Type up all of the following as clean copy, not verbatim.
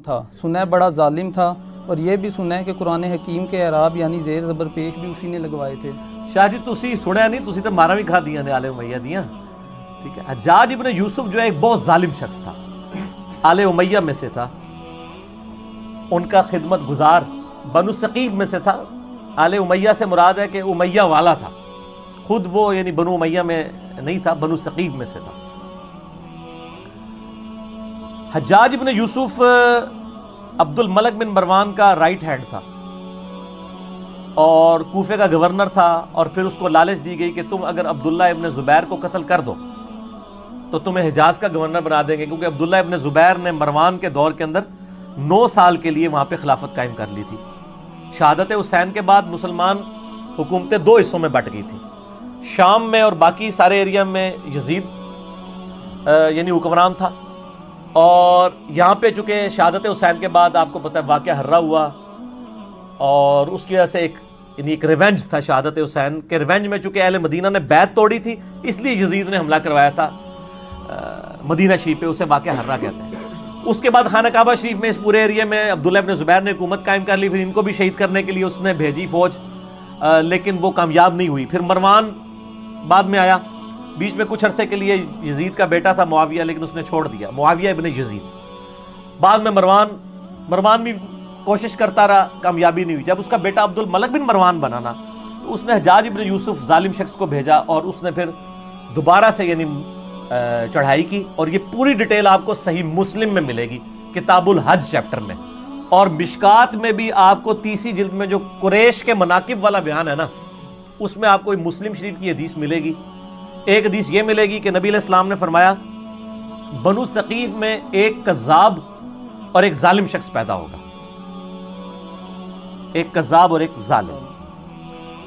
تھا، سنا ہے بڑا ظالم تھا، اور یہ بھی سنا ہے کہ قرآن حکیم کے اعراب یعنی زیر زبر پیش بھی اسی نے لگوائے تھے۔ شاہ جی تسی سنیا نہیں، تسی تو مارا بھی کھا دیا نے آل امیہ دیاں، ٹھیک ہے۔ حجاج ابن یوسف جو ہے ایک بہت ظالم شخص تھا، آل امیہ میں سے تھا، ان کا خدمت گزار بنو ثقیف میں سے تھا۔ آل امیہ سے مراد ہے کہ امیہ والا تھا، خود وہ یعنی بنو امیہ میں نہیں تھا، بنو ثقیف میں سے تھا۔ حجاج ابن یوسف عبد الملک بن مروان کا رائٹ ہینڈ تھا اور کوفے کا گورنر تھا، اور پھر اس کو لالچ دی گئی کہ تم اگر عبداللہ ابن زبیر کو قتل کر دو تو تمہیں حجاز کا گورنر بنا دیں گے، کیونکہ عبداللہ ابن زبیر نے مروان کے دور کے اندر 9 سال کے لیے وہاں پہ خلافت قائم کر لی تھی۔ شہادت حسین کے بعد مسلمان حکومتیں 2 حصوں میں بٹ گئی تھیں، شام میں اور باقی سارے ایریا میں یزید یعنی حکمران تھا، اور یہاں پہ چونکہ شہادت حسین کے بعد آپ کو پتہ ہے واقعہ ہررا ہوا، اور اس کی وجہ سے ایک ریونج تھا شہادت حسین کے۔ ریونج میں چونکہ اہل مدینہ نے بیعت توڑی تھی، اس لیے یزید نے حملہ کروایا تھا مدینہ شریف پہ، اسے واقعہ ہررا کہتے ہیں۔ اس کے بعد خانہ کعبہ شریف میں اس پورے ایریا میں عبداللہ ابن زبیر نے حکومت قائم کر لی، پھر ان کو بھی شہید کرنے کے لیے اس نے بھیجی فوج، لیکن وہ کامیاب نہیں ہوئی۔ پھر مروان بعد میں آیا، بیچ میں کچھ عرصے کے لیے یزید کا بیٹا تھا معاویہ، لیکن اس نے چھوڑ دیا، معاویہ ابن یزید۔ بعد میں مروان بھی کوشش کرتا رہا، کامیابی نہیں ہوئی۔ جب اس کا بیٹا عبد الملک بن مروان بنا نا، تو اس نے حجاج ابن یوسف ظالم شخص کو بھیجا، اور اس نے پھر دوبارہ سے یعنی چڑھائی کی، اور یہ پوری ڈیٹیل آپ کو صحیح مسلم میں ملے گی، کتاب الحج چیپٹر میں، اور مشکات میں بھی آپ کو 30 جلد میں جو قریش کے مناقب والا بیان ہے نا، اس میں آپ کو مسلم شریف کی حدیث ملے گی۔ ایک حدیث یہ ملے گی کہ نبی علیہ السلام نے فرمایا بنو ثقیف میں ایک کذاب اور ایک ظالم شخص پیدا ہوگا، ایک کذاب اور ایک ظالم۔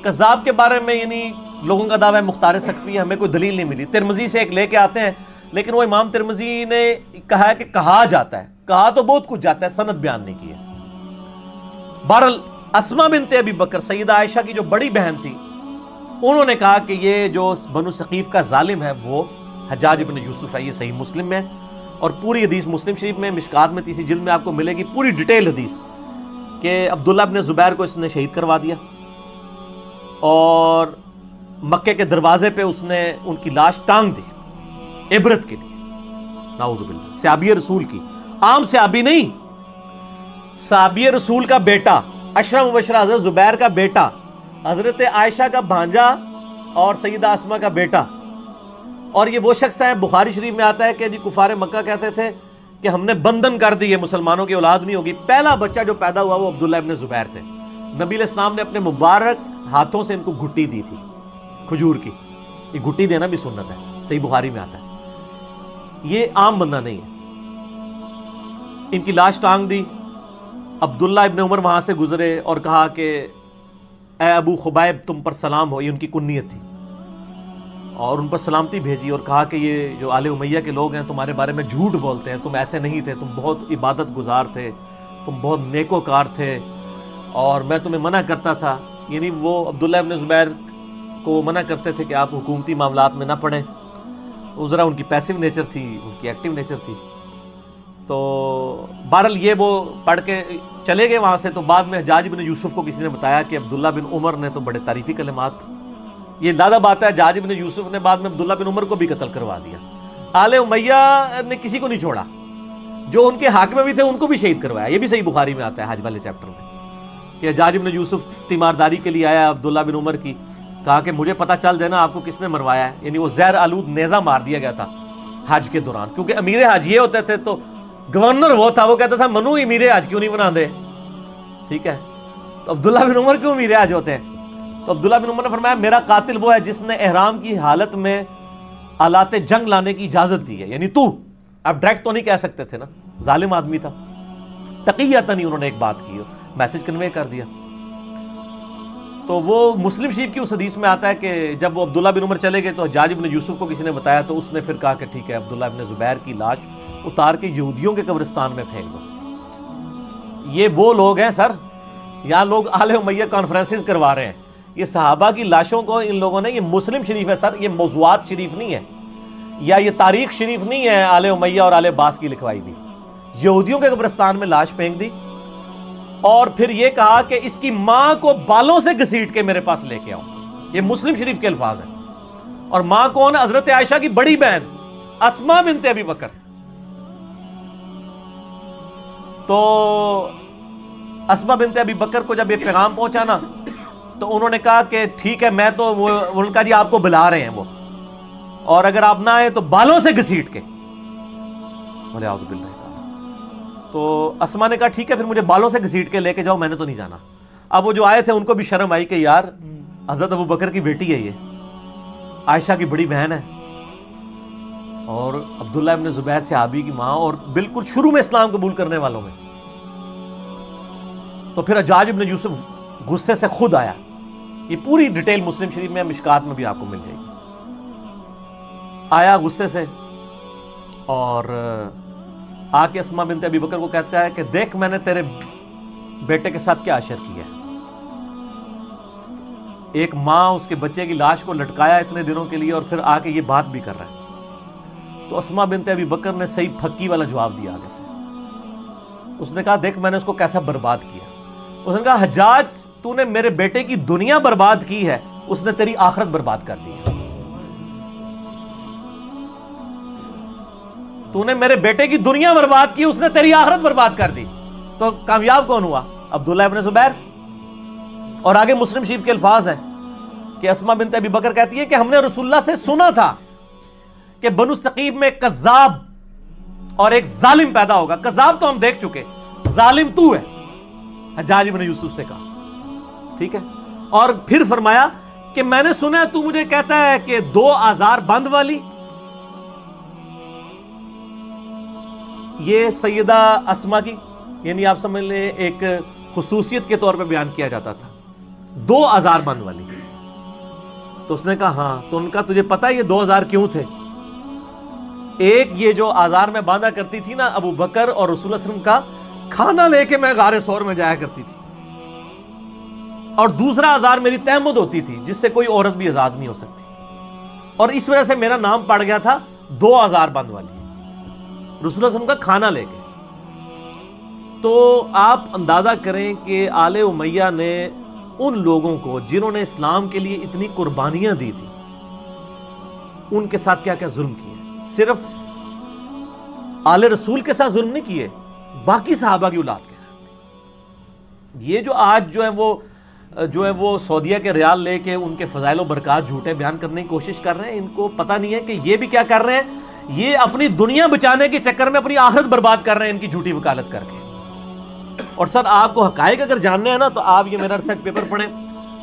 کذاب کے بارے میں یعنی لوگوں کا دعویٰ ہے مختار سقفی، ہمیں کوئی دلیل نہیں ملی، ترمذی سے ایک لے کے آتے ہیں، لیکن وہ امام ترمذی نے کہا ہے کہ کہا جاتا ہے، کہا تو بہت کچھ جاتا ہے، سند بیان نہیں کی ہے۔ بہرحال اسما بنت ابی بکر سیدہ عائشہ کی جو بڑی بہن تھی، انہوں نے کہا کہ یہ جو بنو ثقیف کا ظالم ہے وہ حجاج ابن یوسف ہے، یہ صحیح مسلم میں، اور پوری حدیث مسلم شریف میں مشکات میں 30 جلد میں آپ کو ملے گی پوری ڈیٹیل حدیث کہ عبداللہ ابن زبیر کو اس نے شہید کروا دیا، اور مکے کے دروازے پہ اس نے ان کی لاش ٹانگ دی عبرت کے لیے، نعوذ باللہ، صحابی رسول کی، عام صحابی نہیں، صحابی رسول کا بیٹا، عشرہ مبشرہ حضرت زبیر کا بیٹا، حضرت عائشہ کا بھانجا اور سیدہ اسما کا بیٹا۔ اور یہ وہ شخص ہے، بخاری شریف میں آتا ہے کہ جی کفار مکہ کہتے تھے کہ ہم نے بندھن کر دی ہے، مسلمانوں کی اولاد نہیں ہوگی۔ پہلا بچہ جو پیدا ہوا وہ عبداللہ ابن زبیر تھے۔ نبی علیہ السلام نے اپنے مبارک ہاتھوں سے ان کو گھٹی دی تھی کھجور کی، یہ گھٹی دینا بھی سنت ہے، صحیح بخاری میں آتا ہے، یہ عام بندہ نہیں ہے۔ ان کی لاش ٹانگ دی، عبداللہ ابن عمر وہاں سے گزرے اور کہا کہ اے ابو خبیب تم پر سلام ہو، یہ ان کی کنیت تھی، اور ان پر سلامتی بھیجی، اور کہا کہ یہ جو آل امیہ کے لوگ ہیں تمہارے بارے میں جھوٹ بولتے ہیں، تم ایسے نہیں تھے، تم بہت عبادت گزار تھے، تم بہت نیکوکار تھے، اور میں تمہیں منع کرتا تھا، یعنی وہ عبداللہ ابن زبیر کو منع کرتے تھے کہ آپ حکومتی معاملات میں نہ پڑیں، وہ ذرا ان کی پیسو نیچر تھی، ان کی ایکٹیو نیچر تھی۔ تو بہرحال یہ وہ پڑھ کے چلے گئے وہاں سے۔ تو بعد میں حجاج بن یوسف کو کسی نے بتایا کہ عبداللہ بن عمر نے تو بڑے تعریفی کلمات، یہ زیادہ بات ہے، حجاج بن یوسف نے بعد میں عبداللہ بن عمر کو بھی قتل کروا دیا۔ آل امیہ نے کسی کو نہیں چھوڑا، جو ان کے حق میں بھی تھے ان کو بھی شہید کروایا، یہ بھی صحیح بخاری میں آتا ہے حج والے چیپٹر میں کہ حجاج بن یوسف تیمارداری کے لیے آیا عبداللہ بن عمر کی، کہا کہ مجھے پتہ چل جائے نا آپ کو کس نے مروایا ہے، یعنی وہ زہر آلود نیزہ مار دیا گیا تھا حج کے دوران، کیونکہ امیر حج یہ ہوتے تھے، تو گورنر وہ تھا، وہ کہتا تھا منو امیر حج کیوں نہیں بنا دے، ٹھیک ہے، تو عبداللہ بن عمر کیوں امیر حج ہوتے ہیں؟ تو عبداللہ بن عمر نے فرمایا میرا قاتل وہ ہے جس نے احرام کی حالت میں آلات جنگ لانے کی اجازت دی ہے، یعنی تو اب ڈائریکٹ تو نہیں کہہ سکتے تھے نا، ظالم آدمی تھا، تقیۃً ہی انہوں نے ایک بات کی، میسج کنوے کر دیا۔ تو وہ مسلم شریف کی اس حدیث میں آتا ہے کہ جب وہ عبداللہ بن عمر چلے گئے تو حجاج بن یوسف کو کسی نے بتایا، تو اس نے پھر کہا کہ ٹھیک ہے عبداللہ بن زبیر کی لاش اتار کے یہودیوں کے قبرستان میں پھینک دو۔ یہ وہ لوگ ہیں سر، یہاں لوگ آل امیہ کانفرنسز کروا رہے ہیں، یہ صحابہ کی لاشوں کو ان لوگوں نے، یہ مسلم شریف ہے سر، یہ موضوعات شریف نہیں ہے، یا یہ تاریخ شریف نہیں ہے آل امیہ اور آل عباس کی لکھوائی بھی، یہودیوں کے قبرستان میں لاش پھینک دی اور پھر یہ کہا کہ اس کی ماں کو بالوں سے گھسیٹ کے میرے پاس لے کے آؤ. یہ مسلم شریف کے الفاظ ہیں. اور ماں کون ہے؟ حضرت عائشہ کی بڑی بہن اسما بنت ابی بکر. تو اسما بنت ابی بکر کو جب یہ پیغام پہنچا نا تو انہوں نے کہا کہ ٹھیک ہے میں تو انہوں نے کہا جی آپ کو بلا رہے ہیں وہ، اور اگر آپ نہ آئے تو بالوں سے گھسیٹ کے. بولے اعوذ باللہ. تو اسما نے کہا ٹھیک ہے پھر مجھے بالوں سے گھسیٹ کے لے کے جاؤ، میں نے تو نہیں جانا. اب وہ جو آئے تھے ان کو بھی شرم آئی کہ یار حضرت ابو بکر کی بیٹی ہے، یہ عائشہ کی بڑی بہن ہے، اور عبداللہ ابن زبیر صحابی کی ماں، اور بالکل شروع میں اسلام قبول کرنے والوں میں. تو پھر حجاج ابن یوسف غصے سے خود آیا. یہ پوری ڈیٹیل مسلم شریف میں، مشکات میں بھی آپ کو مل جائے گی. آیا غصے سے اور آ کے اسما بنت ابی بکر کو کہتا ہے کہ دیکھ میں نے تیرے بیٹے کے ساتھ کیا اشر کیا ہے. ایک ماں اس کے بچے کی لاش کو لٹکایا اتنے دنوں کے لیے اور پھر آ کے یہ بات بھی کر رہا ہے. تو اسما بنت ابی بکر نے صحیح پھکی والا جواب دیا آگے سے. اس نے کہا دیکھ میں نے اس کو کیسا برباد کیا. اس نے کہا حجاج تو نے میرے بیٹے کی دنیا برباد کی ہے، اس نے تیری آخرت برباد کر دی ہے. تو نے میرے بیٹے کی دنیا برباد کی، اس نے تیری آخرت برباد کر دی. تو کامیاب کون ہوا؟ عبداللہ ابن زبیر. اور آگے مسلم شریف کے الفاظ ہیں کہ اسما بنت ابی بکر کہتی ہے کہ ہم نے رسول اللہ سے سنا تھا کہ بنو ثقیف میں کذاب اور ایک ظالم پیدا ہوگا. کذاب تو ہم دیکھ چکے، ظالم تو ہے. حجاج ابن یوسف سے کہا ٹھیک ہے. اور پھر فرمایا کہ میں نے سنا تو مجھے کہتا ہے کہ 2 آزار بند والی. یہ سیدہ اسما کی یعنی آپ سمجھ لیں ایک خصوصیت کے طور پہ بیان کیا جاتا تھا، 2 آزار بند والی. تو اس نے کہا ہاں. تو ان کا تجھے پتا یہ 2 آزار کیوں تھے؟ ایک یہ جو آزار میں باندھا کرتی تھی نا ابو بکر اور رسول اللہ صلی اللہ علیہ وسلم کا کھانا لے کے میں غار ثور میں جایا کرتی تھی، اور دوسرا آزار میری تہمت ہوتی تھی جس سے کوئی عورت بھی آزاد نہیں ہو سکتی، اور اس وجہ سے میرا نام پڑ گیا تھا 2 آزار بند والی، رسول اللہ صلی اللہ علیہ وسلم کا کھانا لے کے. تو آپ اندازہ کریں کہ آل امیہ نے ان لوگوں کو جنہوں نے اسلام کے لیے اتنی قربانیاں دی تھی ان کے ساتھ کیا کیا ظلم کیے. صرف آل رسول کے ساتھ ظلم نہیں کیے، باقی صحابہ کی اولاد کے ساتھ. یہ جو آج جو ہے وہ سعودیہ کے ریال لے کے ان کے فضائل و برکات جھوٹے بیان کرنے کی کوشش کر رہے ہیں، ان کو پتہ نہیں ہے کہ یہ بھی کیا کر رہے ہیں، یہ اپنی دنیا بچانے کے چکر میں اپنی آخرت برباد کر رہے ہیں ان کی جھوٹی وکالت کر کے. اور سر آپ کو حقائق اگر جاننے ہیں نا تو آپ یہ میرا ریسرچ پیپر پڑھیں،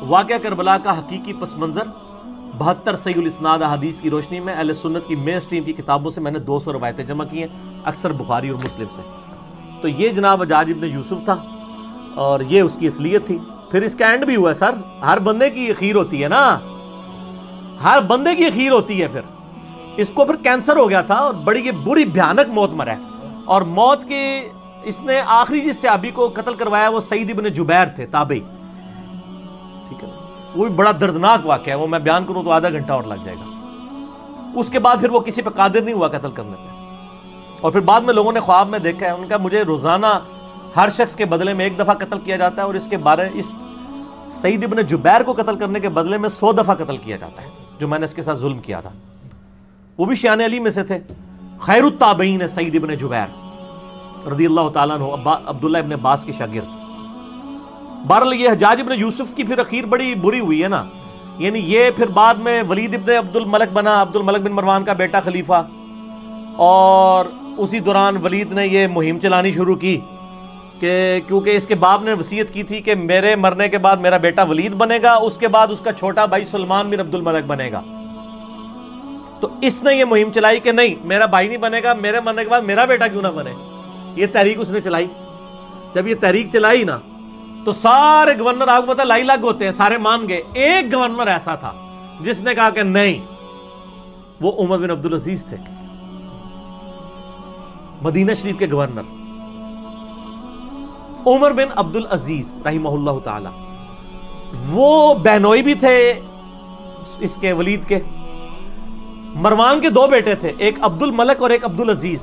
واقعہ کربلا کا حقیقی پس منظر 72 صحیح الاسناد احادیث کی روشنی میں اہل سنت کی مین سٹریم کی کتابوں سے میں نے 200 روایتیں جمع کی ہیں، اکثر بخاری اور مسلم سے. تو یہ جناب حجاج ابن یوسف تھا اور یہ اس کی اصلیت تھی. پھر اس کا اینڈ بھی ہوا ہے سر. ہر بندے کی اخیر ہوتی ہے نا، ہر بندے کی اخیر ہوتی ہے. پھر اس کو پھر کینسر ہو گیا تھا اور بڑی یہ بری بھیانک موت مرا ہے. اور موت کے اس نے آخری جس صحابی کو قتل کروایا وہ سعید ابن جبیر تھے، تابعی. ٹھیک ہے، وہ بھی بڑا دردناک واقعہ ہے، وہ میں بیان کروں تو آدھا گھنٹہ اور لگ جائے گا. اس کے بعد پھر وہ کسی پہ قادر نہیں ہوا قتل کرنے پہ. اور پھر بعد میں لوگوں نے خواب میں دیکھا ہے ان کا مجھے روزانہ ہر شخص کے بدلے میں 1 دفعہ قتل کیا جاتا ہے، اور اس کے بارے اس سعید ابن جبیر کو قتل کرنے کے بدلے میں 100 دفعہ قتل کیا جاتا ہے جو میں نے اس کے ساتھ ظلم کیا تھا. وہ بھی شیان علی میں سے تھے، خیر التابعین ہے سعید ابن جبیر رضی اللہ تعالیٰ عنہ، عبداللہ ابن عباس کے شاگرد. بہرحال یہ حجاج ابن یوسف کی پھر اخیر بڑی بری ہوئی ہے نا. یعنی یہ پھر بعد میں ولید ابن عبد الملک بنا، عبد الملک بن مروان کا بیٹا خلیفہ، اور اسی دوران ولید نے یہ مہم چلانی شروع کی کہ کیونکہ اس کے باپ نے وصیت کی تھی کہ میرے مرنے کے بعد میرا بیٹا ولید بنے گا، اس کے بعد اس کا چھوٹا بھائی سلمان بن عبد الملک بنے گا. تو اس نے یہ مہم چلائی کہ نہیں میرا بھائی نہیں بنے گا، میرے مرنے کے بعد میرا بیٹا کیوں نہ بنے. یہ تحریک اس نے چلائی. جب یہ تحریک چلائی نا تو سارے گورنر آپ کو پتا لائی لگ ہوتے ہیں، سارے مان گئے. ایک گورنر ایسا تھا جس نے کہا کہ نہیں، وہ عمر بن عبد العزیز تھے، مدینہ شریف کے گورنر عمر بن عبد العزیز رحمہ اللہ تعالی. وہ بہنوئی بھی تھے اس کے ولید کے. مروان کے 2 بیٹے تھے، ایک عبد الملک اور ایک عبد العزیز.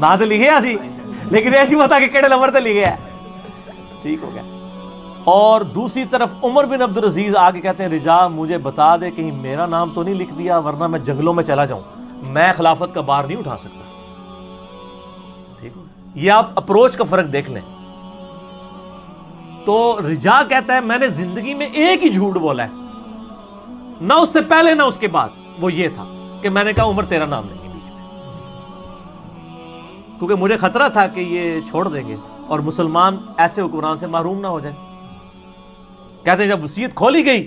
نہ تو لکھے سی لیکن یہ نہیں پتا کہ کہڑے نمبر تے لکھے ہے. ٹھیک ہو گیا. اور دوسری طرف عمر بن عبد العزیز آگے کہتے ہیں رجا مجھے بتا دے کہیں میرا نام تو نہیں لکھ دیا ورنہ میں جنگلوں میں چلا جاؤں, میں خلافت کا بار نہیں اٹھا سکتا. ٹھیک ہو. یہ آپ اپروچ کا فرق دیکھ لیں. تو رجا کہتا ہے میں نے زندگی میں ایک ہی جھوٹ بولا ہے, نہ اس سے پہلے نہ اس کے بعد, وہ یہ تھا کہ میں نے کہا عمر تیرا نام لیں گے بیچ میں, کیونکہ مجھے خطرہ تھا کہ یہ چھوڑ دیں گے اور مسلمان ایسے حکمران سے محروم نہ ہو جائیں. کہتے ہیں جب وصیت کھولی گئی,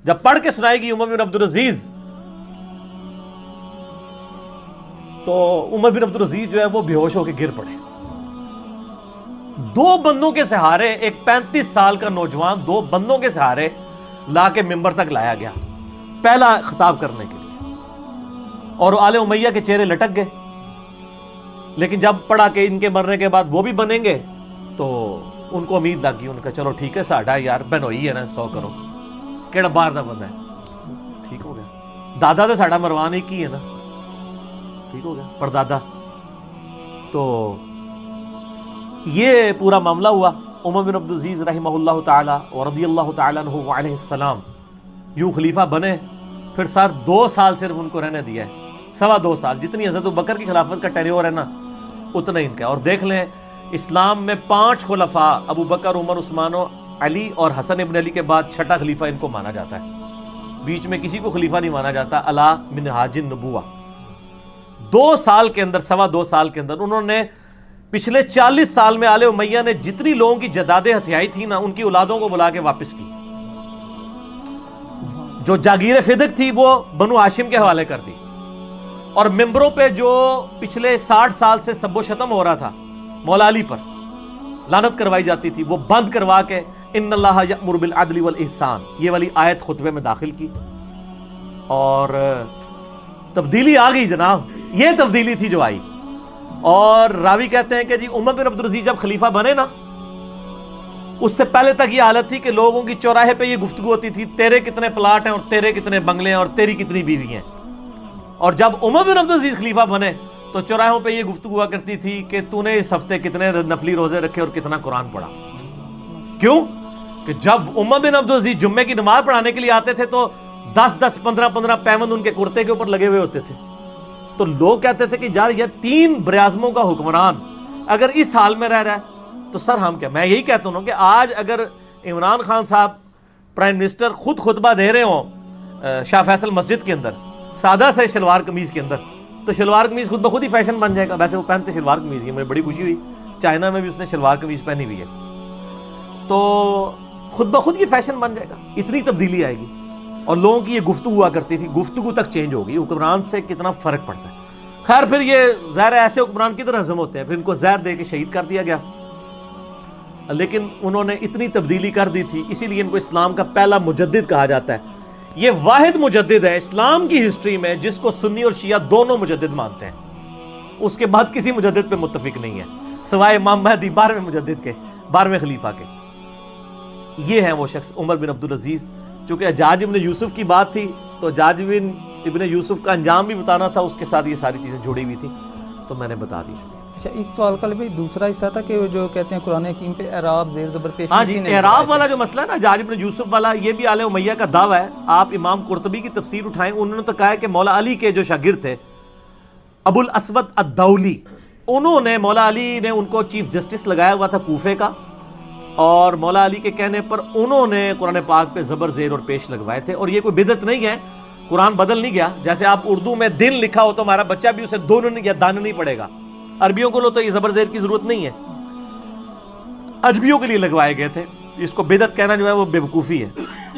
جب پڑھ کے سنائی گئی عمر بن عبد العزیز, تو عمر بن عبد العزیز جو ہے وہ بے ہوش ہو کے گر پڑے. 2 بندوں کے سہارے, ایک 35 سال کا نوجوان 2 بندوں کے سہارے لا کے ممبر تک لایا گیا پہلا خطاب کرنے کے لیے, اور آل امیہ کے چہرے لٹک گئے. لیکن جب پڑھا کہ ان کے مرنے کے بعد وہ بھی بنیں گے تو ان کو امید لگی, ان کا چلو ٹھیک ہے ساڈا یار بنوئی ہے نا 100 کرو کیڑا باہر دا بندہ ہے. ٹھیک ہو گیا. دادا تو ساڈا مروان ایک ہی ہے نا. ٹھیک ہو گیا. پردادا. تو یہ پورا معاملہ ہوا. عمر بن عبد العزیز رحمہ اللہ تعالی ورضی اللہ تعالی عنہ علیہ السلام یوں خلیفہ بنے. پھر سر 2 سال صرف ان کو رہنے دیا ہے, 2.25 سال. جتنی حضرت ابوبکر کی خلافت کا ٹینیور ہے نا اتنا ان کا. اور دیکھ لیں اسلام میں 5 خلفاء ابو بکر, عمر, عثمان و علی اور حسن ابن علی کے بعد 6ٹھا خلیفہ ان کو مانا جاتا ہے. بیچ میں کسی کو خلیفہ نہیں مانا جاتا. علی منہاج النبوہ. 2 سال کے اندر, 2.25 سال کے اندر انہوں نے پچھلے 40 سال میں آل امیہ نے جتنی لوگوں کی جدادیں ہتھیائی تھی نا ان کی اولادوں کو بلا کے واپس کی. جو جاگیر فدق تھی وہ بنو ہاشم کے حوالے کر دی, اور ممبروں پہ جو پچھلے 60 سال سے سب و شتم ہو رہا تھا مولا علی پر, لعنت کروائی جاتی تھی, وہ بند کروا کے ان اللہ یأمر بالعدل والاحسان یہ والی آیت خطبے میں داخل کی. اور تبدیلی آ گئی جناب. یہ تبدیلی تھی جو آئی. اور راوی کہتے ہیں کہ جی عمر بن عبد العزیز جب خلیفہ بنے نا اس سے پہلے تک یہ حالت تھی کہ لوگوں کی چوراہے پہ یہ گفتگو ہوتی تھی تیرے کتنے پلاٹ ہیں اور تیرے کتنے بنگلے ہیں اور تیری کتنی بیوی ہیں. اور جب عمر بن عبد العزیز خلیفہ بنے تو چوراہوں پہ یہ گفتگو ہوا کرتی تھی کہ تو نے اس ہفتے کتنے نفلی روزے رکھے اور کتنا قرآن پڑھا. کیوں کہ جب عمر بن عبد العزیز جمعے کی نماز پڑھانے کے لیے آتے تھے تو 10 15 پیوند ان کے کرتے کے اوپر لگے ہوئے ہوتے تھے. تو لوگ کہتے تھے کہ یار یہ 3 براعظموں کا حکمران اگر اس حال میں رہ رہا ہے تو سر ہم کیا. میں یہی کہتا ہوں کہ آج اگر عمران خان صاحب پرائم منسٹر خود خطبہ دے رہے ہوں شاہ فیصل مسجد کے اندر سادہ سے شلوار قمیض کے اندر, تو شلوار قمیض خود بخود ہی فیشن بن جائے گا. ویسے وہ پہنتے شلوار قمیض ہی, مجھے بڑی خوشی ہوئی چائنا میں بھی اس نے شلوار قمیض پہنی ہوئی ہے, تو خود بخود یہ فیشن بن جائے گا. اتنی تبدیلی آئے گی. اور لوگوں کی یہ گفتگو ہوا کرتی تھی, گفتگو تک چینج ہوگی. حکمران سے کتنا فرق پڑتا ہے. خیر پھر یہ زہر ایسے حکمران کی طرح ہضم ہوتے ہیں, پھر ان کو زہر دے کے شہید کر دیا گیا. لیکن انہوں نے اتنی تبدیلی کر دی تھی, اسی لیے ان کو اسلام کا پہلا مجدد کہا جاتا ہے. یہ واحد مجدد ہے اسلام کی ہسٹری میں جس کو سنی اور شیعہ دونوں مجدد مانتے ہیں. اس کے بعد کسی مجدد پہ متفق نہیں ہے سوائے امام مہدی 12ویں مجدد کے, 12ویں خلیفہ کے. یہ ہیں وہ شخص عمر بن عبد العزیز. چونکہ حجاج ابن یوسف کی بات تھی تو حجاج ابن یوسف کا انجام بھی بتانا تھا, اس کے ساتھ یہ ساری چیزیں جڑی ہوئی تھی تو میں نے بتا دی اس لیے. اچھا, اس سوال کا بھی دوسرا حصہ تھا کہ وہ جو کہتے ہیں قرآن حکیم پہ اعراب زیر زبر پیش. ہاں جی, اعراب والا جو مسئلہ ہے نا حجاج ابن یوسف والا, یہ بھی آل امیہ کا دعویٰ ہے. آپ امام قرطبی کی تفسیر اٹھائیں, انہوں نے تو کہا ہے کہ مولا علی کے جو شاگرد تھے ابو الاسود الدولی, انہوں نے مولا علی نے ان کو چیف جسٹس لگایا ہوا تھا کوفے کا, اور مولا علی کے کہنے پر انہوں نے قرآن پاک پہ زبر زیر اور پیش لگوائے تھے. اور یہ کوئی بدعت نہیں ہے, قرآن بدل نہیں گیا. جیسے آپ اردو میں دن لکھا ہو تو ہمارا بچہ بھی اسے دونوں یا دان نہیں پڑے گا. عربیوں کو لو تو یہ زبر زیر کی ضرورت نہیں ہے, اجمیوں کے لیے لگوائے گئے تھے. اس کو بدعت کہنا جو ہے وہ بے وقوفی ہے.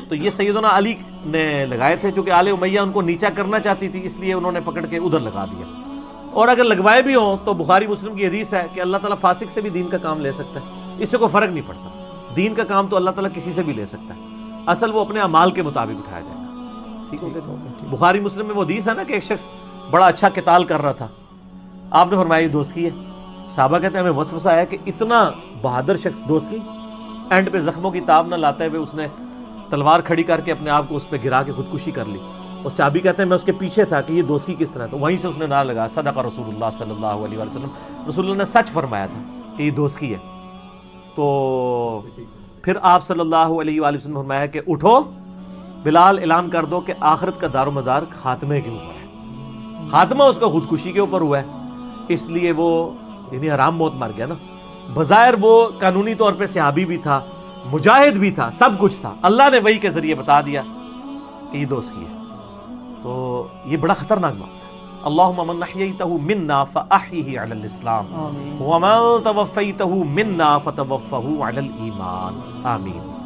تو یہ سیدنا علی نے لگائے تھے, چونکہ آل امیہ ان کو نیچا کرنا چاہتی تھی, اس لیے انہوں نے پکڑ کے ادھر لگا دیا. اور اگر لگوائے بھی ہوں تو بخاری مسلم کی حدیث ہے کہ اللہ تعالیٰ فاسق سے بھی دین کا کام لے سکتا ہے, اس سے کوئی فرق نہیں پڑتا. دین کا کام تو اللہ تعالیٰ کسی سے بھی لے سکتا ہے, اصل وہ اپنے اعمال کے مطابق اٹھایا جائے گا. ٹھیک ہو گیا. بخاری مسلم میں وہ حدیث ہے نا کہ ایک شخص بڑا اچھا قتال کر رہا تھا, آپ نے فرمایا دوست کی ہے. صحابہ کہتے ہیں ہمیں وسوسہ آیا کہ اتنا بہادر شخص دوست کی, اینڈ پہ زخموں کی تاب نہ لاتے ہوئے اس نے تلوار کھڑی کر کے اپنے آپ کو اس پہ گرا کے خودکشی کر لی. اور صحابی کہتے ہیں میں اس کے پیچھے تھا کہ یہ دوستی کس طرح، تو وہیں سے اس نے نعرہ لگا صدق رسول اللہ صلی اللہ علیہ وسلم، رسول اللہ نے سچ فرمایا تھا کہ یہ دوستی ہے۔ تو پھر آپ صلی اللہ علیہ وآلہ وسلم نے فرمایا کہ اٹھو بلال اعلان کر دو کہ آخرت کا دار و مدار خاتمے کے اوپر ہے، خاتمہ اس کا خودکشی کے اوپر ہوا ہے، اس لیے وہ یعنی حرام موت مر گیا نا۔ بظاہر وہ قانونی طور پہ صحابی بھی تھا، مجاہد بھی تھا، سب کچھ تھا، اللہ نے وحی کے ذریعے بتا دیا کہ یہ دوستی ہے۔ تو یہ بڑا خطرناک معاملہ ہے۔ اللہم من احییتہ منا فاحیہ علی الاسلام آمین۔ ومن توفیتہ منا فتوفہ علی الایمان، آمین۔